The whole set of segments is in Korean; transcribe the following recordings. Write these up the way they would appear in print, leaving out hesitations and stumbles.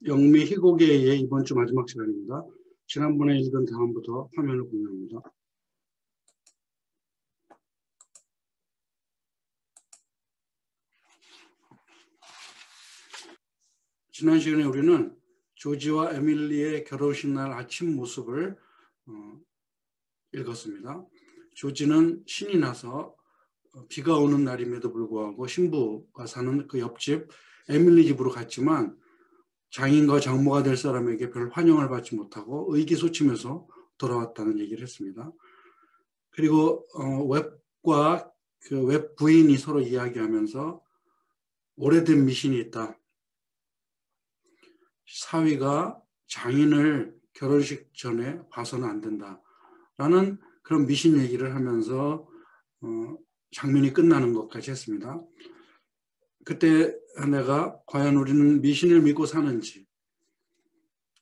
영미 희곡의 이번 주 마지막 시간입니다. 지난번에 읽은 다음부터 화면을 공유합니다. 지난 시간에 우리는 조지와 에밀리의 결혼식 날 아침 모습을 읽었습니다. 조지는 신이 나서 비가 오는 날임에도 불구하고 신부가 사는 그 옆집 에밀리 집으로 갔지만 장인과 장모가 될 사람에게 별 환영을 받지 못하고 의기소침해서 돌아왔다는 얘기를 했습니다. 그리고 웹과 그 웹 부인이 서로 이야기하면서 오래된 미신이 있다. 사위가 장인을 결혼식 전에 봐서는 안 된다. 라는 그런 미신 얘기를 하면서 장면이 끝나는 것까지 했습니다. 그때 내가 과연 우리는 미신을 믿고 사는지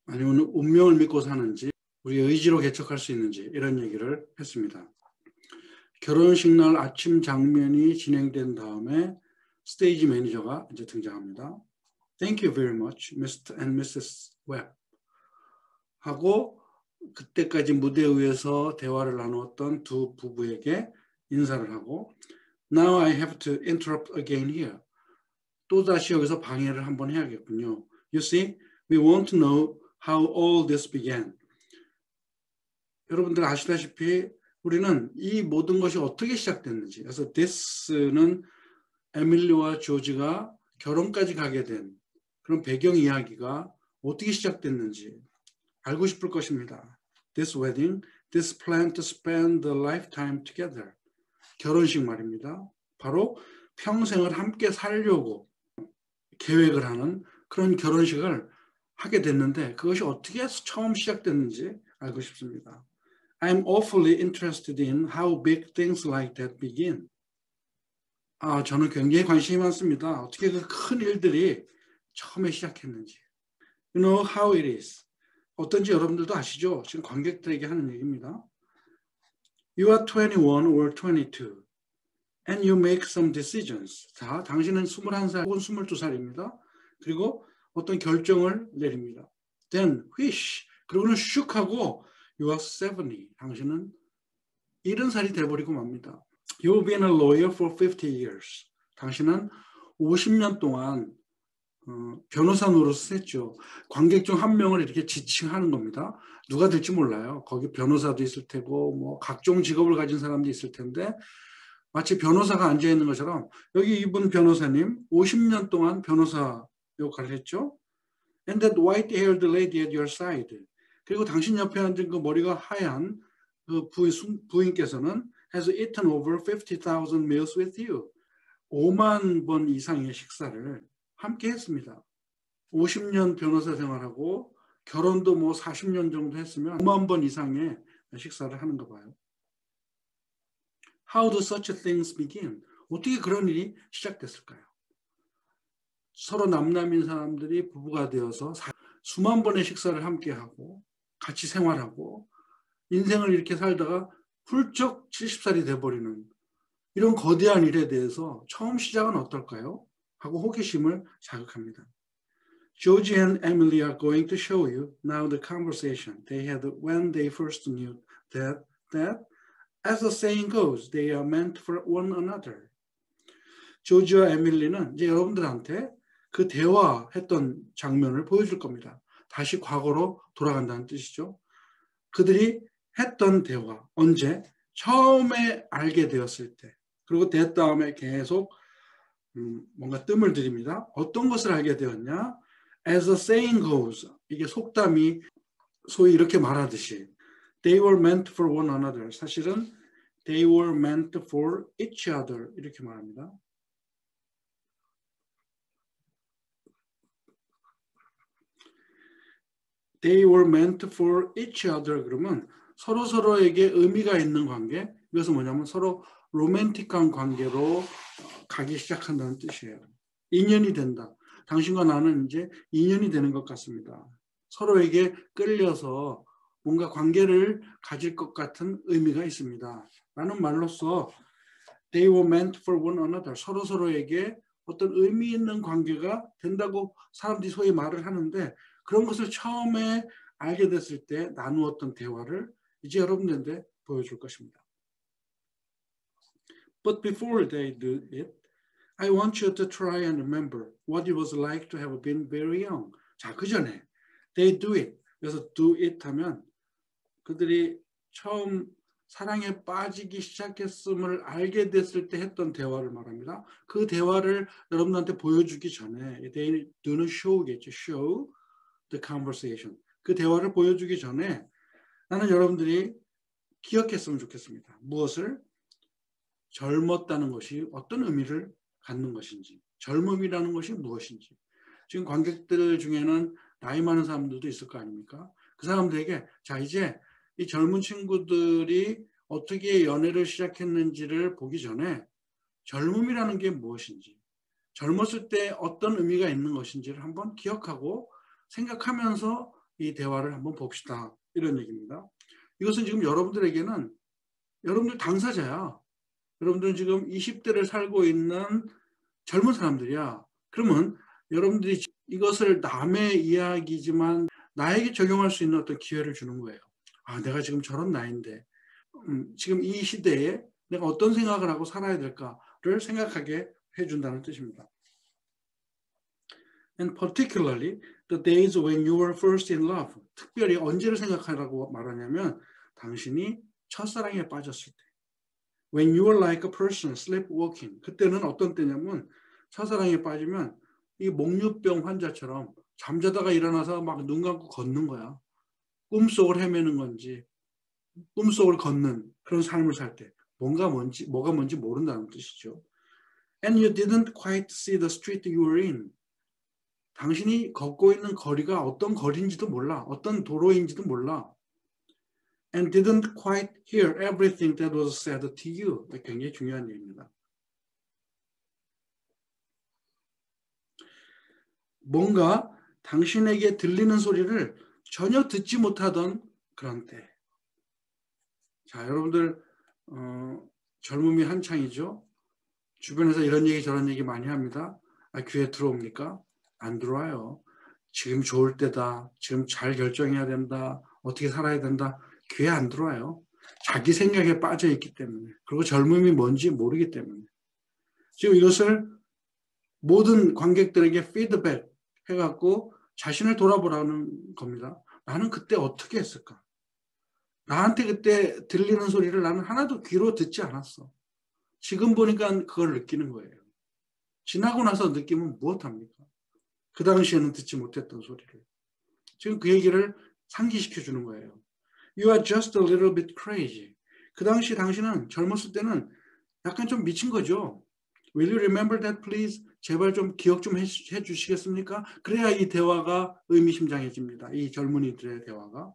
아니면 운명을 믿고 사는지 우리의 의지로 개척할 수 있는지 이런 얘기를 했습니다. 결혼식 날 아침 장면이 진행된 다음에 스테이지 매니저가 이제 등장합니다. Thank you very much, Mr. and Mrs. Webb. 하고 그때까지 무대 위에서 대화를 나누었던 두 부부에게 인사를 하고 Now I have to interrupt again here. 또다시 여기서 방해를 한번 해야겠군요. You see, we want to know how all this began. 여러분들 아시다시피 우리는 이 모든 것이 어떻게 시작됐는지, 그래서 this는 에밀리와 조지가 결혼까지 가게 된 그런 배경 이야기가 어떻게 시작됐는지 알고 싶을 것입니다. This wedding, this plan to spend the lifetime together. 결혼식 말입니다. 바로 평생을 함께 살려고 계획을 하는 그런 결혼식을 하게 됐는데 그것이 어떻게 처음 시작됐는지 알고 싶습니다. I'm awfully interested in how big things like that begin. 저는 굉장히 관심이 많습니다. 어떻게 그 큰 일들이 처음에 시작했는지. You know how it is. 어떤지 여러분들도 아시죠? 지금 관객들에게 하는 얘기입니다. You are 21 or 22 and you make some decisions. 자, 당신은 21살 혹은 22살입니다. 그리고 어떤 결정을 내립니다. Then whish. 그리고는 슉 하고 You are 70. 당신은 70살이 돼버리고 맙니다. You've been a lawyer for 50 years. 당신은 50년 동안 변호사 노릇을 했죠. 관객 중 한 명을 이렇게 지칭하는 겁니다. 누가 될지 몰라요. 거기 변호사도 있을 테고 뭐 각종 직업을 가진 사람도 있을 텐데 마치 변호사가 앉아있는 것처럼 여기 이분 변호사님 50년 동안 변호사 역할을 했죠. And that white-haired lady at your side. 그리고 당신 옆에 앉은 그 머리가 하얀 그 부인께서는 has eaten over 50,000 meals with you. 5만 번 이상의 식사를 함께 했습니다. 50년 변호사 생활하고 결혼도 뭐 40년 정도 했으면 5만 번 이상의 식사를 하는가 봐요. How do such things begin? 어떻게 그런 일이 시작됐을까요? 서로 남남인 사람들이 부부가 되어서 수만 번의 식사를 함께 하고 같이 생활하고 인생을 이렇게 살다가 훌쩍 70살이 돼버리는 이런 거대한 일에 대해서 처음 시작은 어떨까요? 하고 호기심을 자극합니다. Georgie and Emily are going to show you now the conversation they had when they first knew that as the saying goes, they are meant for one another. 조지와 에밀리는 이제 여러분들한테 그 대화했던 장면을 보여줄 겁니다. 다시 과거로 돌아간다는 뜻이죠. 그들이 했던 대화, 언제? 처음에 알게 되었을 때. 그리고 그 다음에 계속 뭔가 뜸을 들입니다. 어떤 것을 알게 되었냐? As the saying goes, 이게 속담이 소위 이렇게 말하듯이 They were meant for one another. 사실은 They were meant for each other 이렇게 말합니다. They were meant for each other 그러면 서로에게 의미가 있는 관계, 이것은 뭐냐면 서로 로맨틱한 관계로 가기 시작한다는 뜻이에요. 인연이 된다. 당신과 나는 이제 인연이 되는 것 같습니다. 서로에게 끌려서 뭔가 관계를 가질 것 같은 의미가 있습니다. 라는 말로써 They were meant for one another. 서로에게 어떤 의미 있는 관계가 된다고 사람들이 소위 말을 하는데 그런 것을 처음에 알게 됐을 때 나누었던 대화를 이제 여러분들한테 보여줄 것입니다. But before they do it, I want you to try and remember what it was like to have been very young. 자, 그 전에 they do it. 그래서 do it 하면 그들이 처음 사랑에 빠지기 시작했음을 알게 됐을 때 했던 대화를 말합니다. 그 대화를 여러분한테 보여주기 전에 they do는 show겠죠. show the conversation. 그 대화를 보여주기 전에 나는 여러분들이 기억했으면 좋겠습니다. 무엇을? 젊었다는 것이 어떤 의미를 갖는 것인지, 젊음이라는 것이 무엇인지. 지금 관객들 중에는 나이 많은 사람들도 있을 거 아닙니까? 그 사람들에게 자 이제 이 젊은 친구들이 어떻게 연애를 시작했는지를 보기 전에 젊음이라는 게 무엇인지, 젊었을 때 어떤 의미가 있는 것인지를 한번 기억하고 생각하면서 이 대화를 한번 봅시다. 이런 얘기입니다. 이것은 지금 여러분들에게는 여러분들 당사자야. 여러분들은 지금 20대를 살고 있는 젊은 사람들이야. 그러면 여러분들이 이것을 남의 이야기지만 나에게 적용할 수 있는 어떤 기회를 주는 거예요. 아, 내가 지금 저런 나이인데 지금 이 시대에 내가 어떤 생각을 하고 살아야 될까를 생각하게 해준다는 뜻입니다. And particularly the days when you were first in love. 특별히 언제를 생각하라고 말하냐면 당신이 첫사랑에 빠졌을 때. When you were like a person sleepwalking. 그때는 어떤 때냐면 첫사랑에 빠지면 이 목류병 환자처럼 잠자다가 일어나서 막 눈 감고 걷는 거야. 꿈속을 헤매는 건지 꿈속을 걷는 그런 삶을 살 때 뭐가 뭔지 모른다는 뜻이죠. And you didn't quite see the street you were in. 당신이 걷고 있는 거리가 어떤 거리인지도 몰라. 어떤 도로인지도 몰라. And didn't quite hear everything that was said to you. 굉장히 중요한 얘기입니다. 뭔가 당신에게 들리는 소리를 전혀 듣지 못하던 그런 때. 자, 여러분들 젊음이 한창이죠. 주변에서 이런 얘기 저런 얘기 많이 합니다. 아, 귀에 들어옵니까? 안 들어와요. 지금 좋을 때다. 지금 잘 결정해야 된다. 어떻게 살아야 된다. 귀에 안 들어와요. 자기 생각에 빠져 있기 때문에. 그리고 젊음이 뭔지 모르기 때문에. 지금 이것을 모든 관객들에게 피드백 해갖고 자신을 돌아보라는 겁니다. 나는 그때 어떻게 했을까? 나한테 그때 들리는 소리를 나는 하나도 귀로 듣지 않았어. 지금 보니까 그걸 느끼는 거예요. 지나고 나서 느끼면 무엇합니까? 그 당시에는 듣지 못했던 소리를. 지금 그 얘기를 상기시켜 주는 거예요. You are just a little bit crazy. 그 당시 당신은 젊었을 때는 약간 좀 미친 거죠. Will you remember that please? 제발 좀 기억 좀 해주시겠습니까? 그래야 이 대화가 의미심장해집니다. 이 젊은이들의 대화가.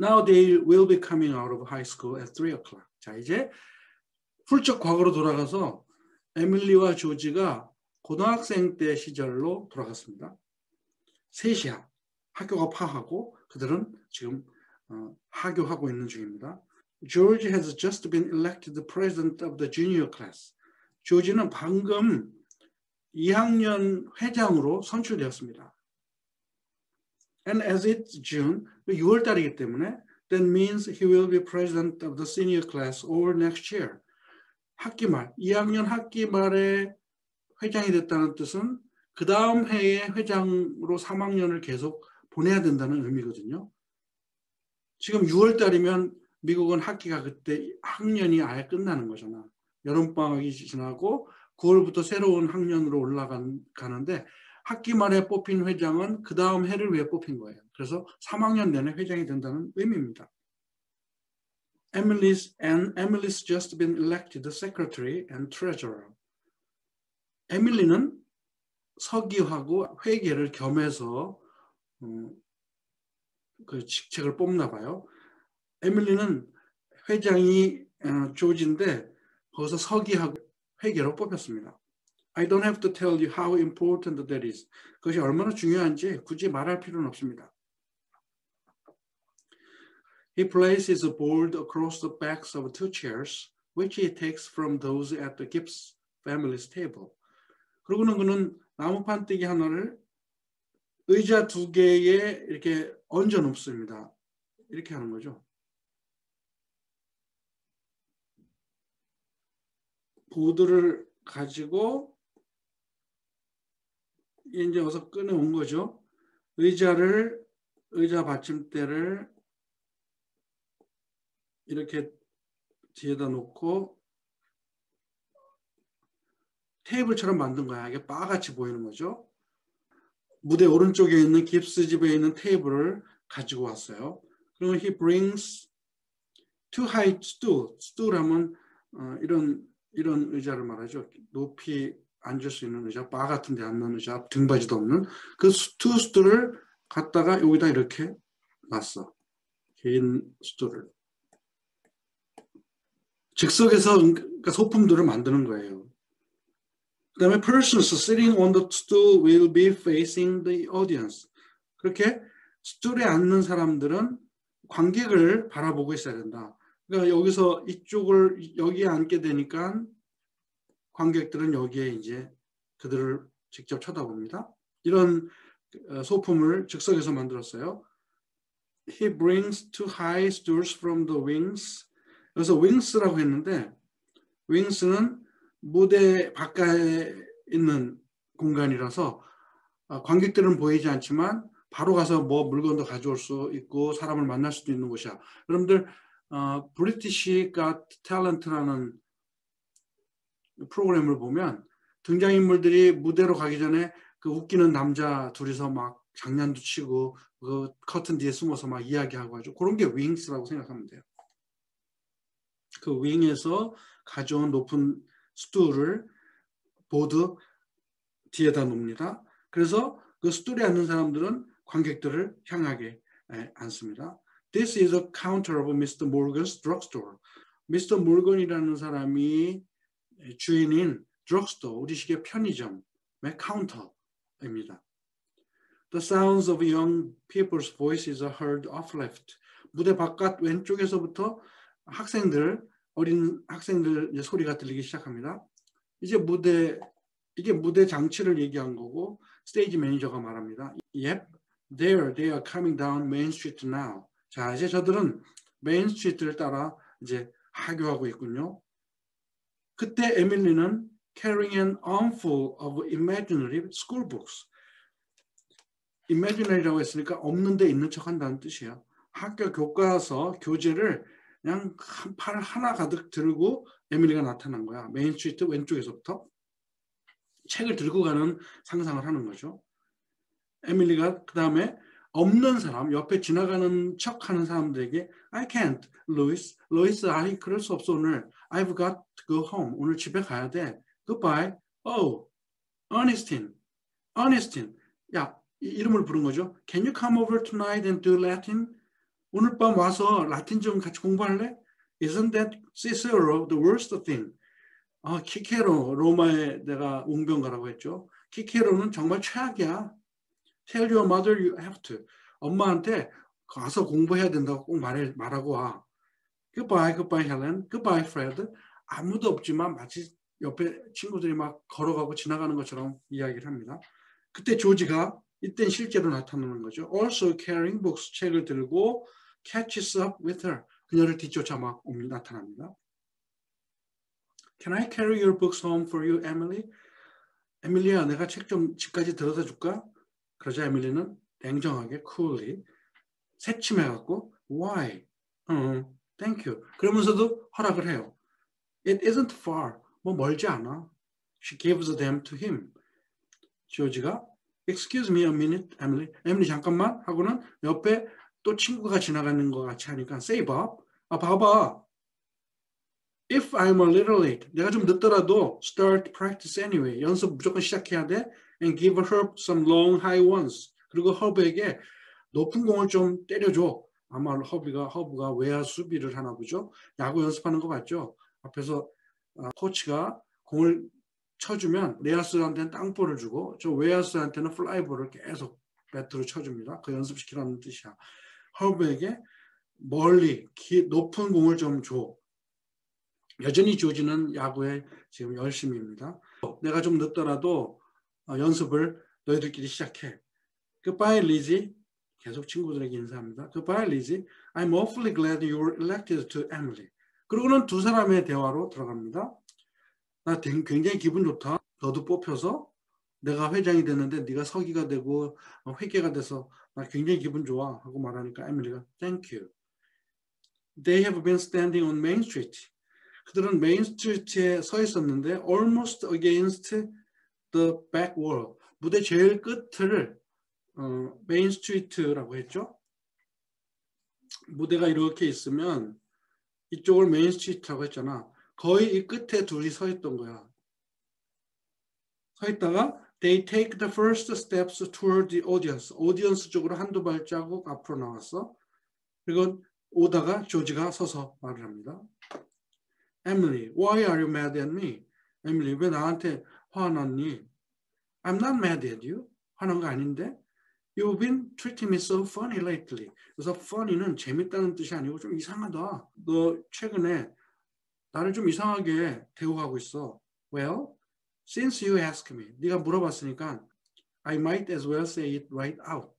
Now they will be coming out of high school at 3 o'clock. 자, 이제 훌쩍 과거로 돌아가서 에밀리와 조지가 고등학생 때 시절로 돌아갔습니다. 3시야. 학교가 파하고 그들은 지금 하교하고 있는 중입니다. George has just been elected president of the junior class. 조지는 방금 2학년 회장으로 선출되었습니다. And as it's June, 6월 달이기 때문에 that means he will be president of the senior class all next year. 학기 말, 2학년 학기 말에 회장이 됐다는 뜻은 그 다음 해에 회장으로 3학년을 계속 보내야 된다는 의미거든요. 지금 6월 달이면 미국은 학기가 그때 학년이 아예 끝나는 거잖아. 여름방학이 지나고 9월부터 새로운 학년으로 올라가는데 학기 말에 뽑힌 회장은 그 다음 해를 위해 뽑힌 거예요. 그래서 3학년 내내 회장이 된다는 의미입니다. Emily's just been elected secretary and treasurer. 에밀리는 서기하고 회계를 겸해서 그 직책을 뽑나 봐요. 에밀리는 회장이 조지인데 거기서 서기하고 회계로 뽑혔습니다. I don't have to tell you how important that is. 그것이 얼마나 중요한지 굳이 말할 필요는 없습니다. He places a board across the backs of 2 chairs, which he takes from those at the Gibbs family's table. 그러고는 그는 나무판때기 하나를 의자 2개에 이렇게 얹어 놓습니다. 이렇게 하는 거죠. 보드를 가지고 이제 어서 꺼내온 거죠. 의자 받침대를 이렇게 뒤에다 놓고 테이블처럼 만든 거야. 이게 바같이 보이는 거죠. 무대 오른쪽에 있는 깁스집에 있는 테이블을 가지고 왔어요. 그러면 he brings 2 high stool. stool 하면 이런 의자를 말하죠. 높이 앉을 수 있는 의자, 바 같은 데 앉는 의자, 등받이도 없는 그 2 스툴을 갖다가 여기다 이렇게 놨어. 개인 스툴을. 즉석에서 그러니까 소품들을 만드는 거예요. 그 다음에 persons sitting on the stool will be facing the audience. 그렇게 스툴에 앉는 사람들은 관객을 바라보고 있어야 된다. 그러니까 여기서 여기에 앉게 되니까 관객들은 여기에 이제 그들을 직접 쳐다봅니다. 이런 소품을 즉석에서 만들었어요. He brings 2 high stools from the wings. 그래서 wings라고 했는데 wings는 무대 바깥에 있는 공간이라서 관객들은 보이지 않지만 바로 가서 뭐 물건도 가져올 수 있고 사람을 만날 수도 있는 곳이야. 여러분들 브리티시 갓 탤런트라는 프로그램을 보면 등장인물들이 무대로 가기 전에 그 웃기는 남자 둘이서 막 장난도 치고 그 커튼 뒤에 숨어서 막 이야기하고 하죠. 그런 게 윙스라고 생각하면 돼요. 그 윙에서 가져온 높은 스툴을 보드 뒤에다 놓습니다. 그래서 그 스툴에 앉는 사람들은 관객들을 향하게 앉습니다. This is a counter of Mr. Morgan's drugstore. Mr. Morgan이라는 사람이 주인인 drugstore, 우리식의 편의점의 카운터입니다. The sounds of young people's voices are heard off left. 무대 바깥 왼쪽에서부터 어린 학생들 소리가 들리기 시작합니다. 이게 무대 장치를 얘기한 거고 스테이지 매니저가 말합니다. Yep, they are coming down Main Street now. 자, 이제 저들은 메인 스트리트를 따라 이제 하교하고 있군요. 그때 에밀리는 carrying an armful of imaginary school books. imaginary라고 했으니까 없는 데 있는 척 한다는 뜻이에요. 학교 교과서, 교재를 그냥 팔 하나 가득 들고 에밀리가 나타난 거야. 메인 스트리트 왼쪽에서부터. 책을 들고 가는 상상을 하는 거죠. 에밀리가 그 다음에 없는 사람, 옆에 지나가는 척 하는 사람들에게 I can't, Louis, 아이 그럴 수 없어 오늘. I've got to go home. 오늘 집에 가야 돼. Goodbye. Oh, Ernestine. 야, 이름을 부른 거죠. Can you come over tonight and do Latin? 오늘 밤 와서 라틴 좀 같이 공부할래? Isn't that Cicero the worst thing? 키케로, 로마에 내가 웅변가라고 했죠. 키케로는 정말 최악이야. Tell your mother you have to. 엄마한테 가서 공부해야 된다고 꼭 말하고 와. Goodbye, Helen. Goodbye, Fred. 아무도 없지만 마치 옆에 친구들이 막 걸어가고 지나가는 것처럼 이야기를 합니다. 그때 조지가 이땐 실제로 나타나는 거죠. Also carrying books, 책을 들고 catches up with her. 그녀를 뒤쫓아 막 나타납니다. Can I carry your books home for you, Emily? 에밀리야, 내가 책 좀 집까지 들어다 줄까? 그러자 에밀리는 냉정하게, coolly 새침해갖고 Why? Thank you. 그러면서도 허락을 해요. It isn't far. 뭐 멀지 않아. She gives them to him. 조지가 Excuse me a minute, Emily. 에밀리 잠깐만 하고는 옆에 또 친구가 지나가는 것 같이 하니까 Save up. 봐봐. If I'm a little late, 내가 좀 늦더라도 start practice anyway. 연습 무조건 시작해야 돼. And give her some long high ones. 그리고 허브에게 높은 공을 좀 때려줘. 아마 허브가 외야 수비를 하나 보죠. 야구 연습하는 거 맞죠? 앞에서 코치가 공을 쳐주면 내야수한테는 땅볼을 주고 저 외야수한테는 플라이볼을 계속 배트로 쳐줍니다. 그 연습시키라는 뜻이야. 허브에게 멀리 높은 공을 좀 줘. 여전히 조지는 야구에 지금 열심입니다. 내가 좀 늦더라도 연습을 너희들끼리 시작해. Goodbye, Lizzie. 계속 친구들에게 인사합니다. Goodbye, Lizzie. I'm awfully glad you were elected to Emily. 그러고는 두 사람의 대화로 들어갑니다. 나 굉장히 기분 좋다. 너도 뽑혀서 내가 회장이 됐는데 네가 서기가 되고 회계가 돼서 나 굉장히 기분 좋아 하고 말하니까 에밀리가 Thank you. They have been standing on Main Street. 그들은 메인 스트리트에 서 있었는데 almost against the back wall. 무대 제일 끝을 메인 스트리트라고 했죠. 무대가 이렇게 있으면 이쪽을 메인 스트리트라고 했잖아. 거의 이 끝에 둘이 서 있던 거야. 서 있다가 they take the first steps toward the audience. 오디언스 쪽으로 한두 발자국 앞으로 나왔어. 그리고 오다가 조지가 서서 말을 합니다. Emily, why are you mad at me? Emily, 왜 나한테 화났니? I'm not mad at you. 화난 거 아닌데? You've been treating me so funny lately. 그래서 funny는 재밌다는 뜻이 아니고 좀 이상하다. 너 최근에 나를 좀 이상하게 대우하고 있어. Well, since you asked me, 네가 물어봤으니까 I might as well say it right out.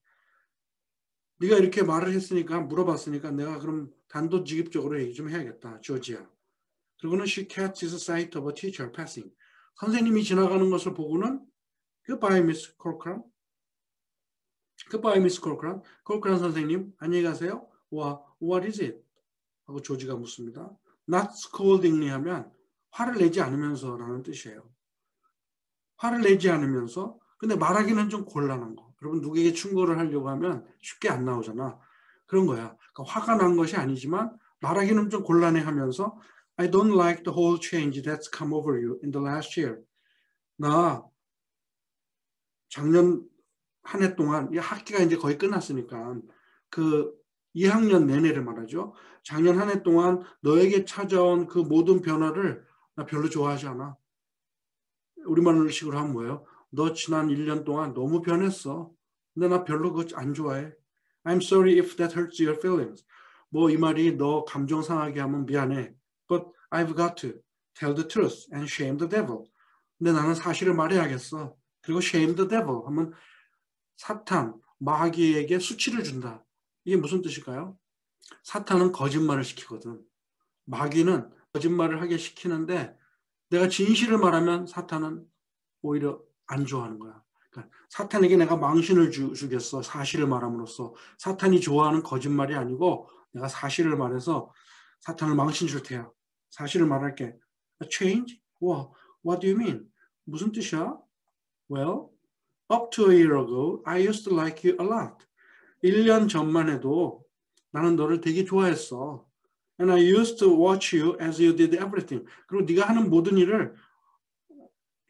네가 이렇게 말을 했으니까 물어봤으니까 내가 그럼 단도직입적으로 얘기 좀 해야겠다. 조지야. 그리고는 she catches sight of a teacher passing. 선생님이 지나가는 것을 보고는 Goodbye, Miss Corcoran. Goodbye, Miss Corcoran. Corcoran 선생님, 안녕히 가세요. What is it? 하고 조지가 묻습니다. Not scolding me 하면 화를 내지 않으면서라는 뜻이에요. 화를 내지 않으면서 근데 말하기는 좀 곤란한 거. 여러분 누구에게 충고를 하려고 하면 쉽게 안 나오잖아. 그런 거야. 그러니까 화가 난 것이 아니지만 말하기는 좀 곤란해하면서 I don't like the whole change that's come over you in the last year. 나 작년 한 해 동안 이 학기가 이제 거의 끝났으니까 그 2학년 내내를 말하죠. 작년 한 해 동안 너에게 찾아온 그 모든 변화를 나 별로 좋아하지 않아. 우리말식으로 하면 뭐예요? 너 지난 1년 동안 너무 변했어. 근데 나 별로 그거 안 좋아해. I'm sorry if that hurts your feelings. 뭐 이 말이 너 감정 상하게 하면 미안해. But I've got to tell the truth and shame the devil. 근데 나는 사실을 말해야겠어. 그리고 shame the devil 하면 사탄, 마귀에게 수치를 준다. 이게 무슨 뜻일까요? 사탄은 거짓말을 시키거든. 마귀는 거짓말을 하게 시키는데 내가 진실을 말하면 사탄은 오히려 안 좋아하는 거야. 그러니까 사탄에게 내가 망신을 주겠어. 사실을 말함으로써. 사탄이 좋아하는 거짓말이 아니고 내가 사실을 말해서 사탄을 망신 줄 테야. 사실을 말할게. Change? What do you mean? 무슨 뜻이야? Well, up to a year ago, I used to like you a lot. 1년 전만 해도 나는 너를 되게 좋아했어. And I used to watch you as you did everything. 그리고 네가 하는 모든 일을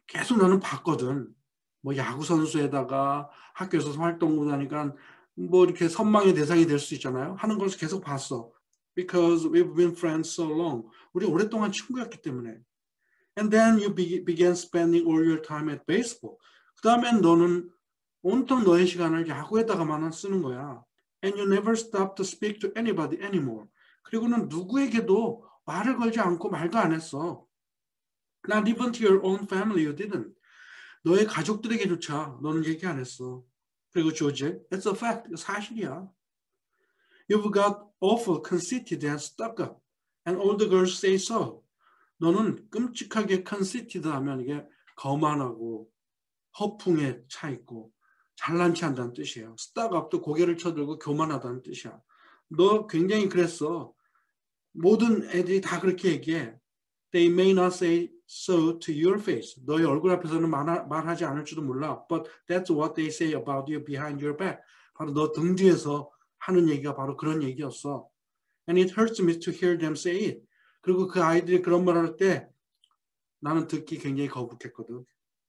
계속 나는 봤거든. 뭐 야구 선수에다가 학교에서 활동을 하니까 뭐 이렇게 선망의 대상이 될 수 있잖아요. 하는 것을 계속 봤어. Because we've been friends so long. 우리 오랫동안 친구였기 때문에. And then you began spending all your time at baseball. 그 다음엔 너는 온통 너의 시간을 야구에다가만 쓰는 거야. And you never stopped to speak to anybody anymore. 그리고는 누구에게도 말을 걸지 않고 말도 안 했어. Not even to your own family you didn't. 너의 가족들에게조차 너는 얘기 안 했어. 그리고 조지, it's a fact. 사실이야. You've got awful conceited and stuck up. And all the girls say so. 너는 끔찍하게 conceited 하면 이게 거만하고 허풍에 차 있고 잘난 체 한다는 뜻이에요. stuck up도 고개를 쳐들고 교만하다는 뜻이야. 너 굉장히 그랬어. 모든 애들이 다 그렇게 얘기해. They may not say so to your face. 너의 얼굴 앞에서는 말하지 않을지도 몰라. But that's what they say about you behind your back. 바로 너 등 뒤에서 하는 얘기가 바로 그런 얘기였어. And it hurts me to hear them say it. 그리고 그 아이들이 그런 말 할 때 나는 듣기 굉장히 거북했거든.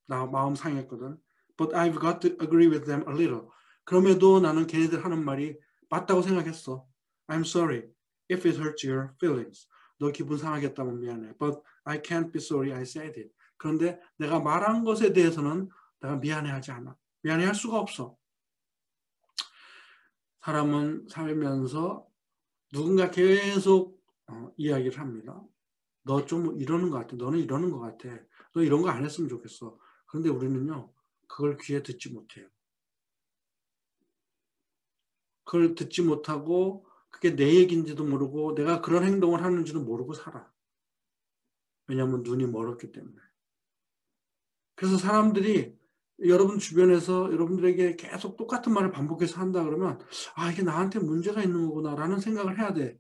나 마음 상했거든. But I've got to agree with them a little. 그럼에도 나는 걔네들 하는 말이 맞다고 생각했어. I'm sorry if it hurts your feelings. 너 기분 상하겠다면 미안해. But I can't be sorry I said it. 그런데 내가 말한 것에 대해서는 내가 미안해하지 않아. 미안해할 수가 없어. 사람은 살면서 누군가 계속 이야기를 합니다. 너 좀 이러는 것 같아. 너는 이러는 것 같아. 너 이런 거 안 했으면 좋겠어. 그런데 우리는요. 그걸 귀에 듣지 못해요. 그걸 듣지 못하고 그게 내 얘기인지도 모르고 내가 그런 행동을 하는지도 모르고 살아. 왜냐하면 눈이 멀었기 때문에. 그래서 사람들이 여러분 주변에서 여러분들에게 계속 똑같은 말을 반복해서 한다 그러면 아, 이게 나한테 문제가 있는 거구나 라는 생각을 해야 돼.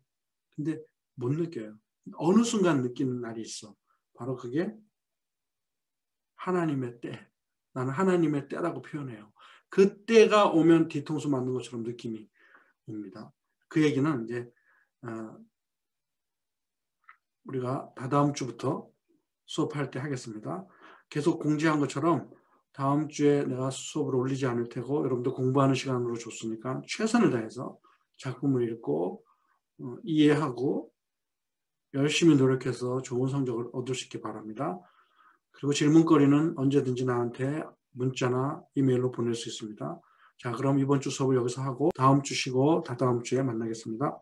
근데 못 느껴요. 어느 순간 느끼는 날이 있어. 바로 그게 하나님의 때. 나는 하나님의 때라고 표현해요. 그 때가 오면 뒤통수 맞는 것처럼 느낌이 옵니다. 그 얘기는 이제 우리가 다다음 주부터 수업할 때 하겠습니다. 계속 공지한 것처럼 다음 주에 내가 수업을 올리지 않을 테고 여러분들 공부하는 시간으로 줬으니까 최선을 다해서 작품을 읽고 이해하고 열심히 노력해서 좋은 성적을 얻을 수 있기 바랍니다. 그리고 질문거리는 언제든지 나한테 문자나 이메일로 보낼 수 있습니다. 자, 그럼 이번 주 수업을 여기서 하고 다음 주 쉬고 다다음 주에 만나겠습니다.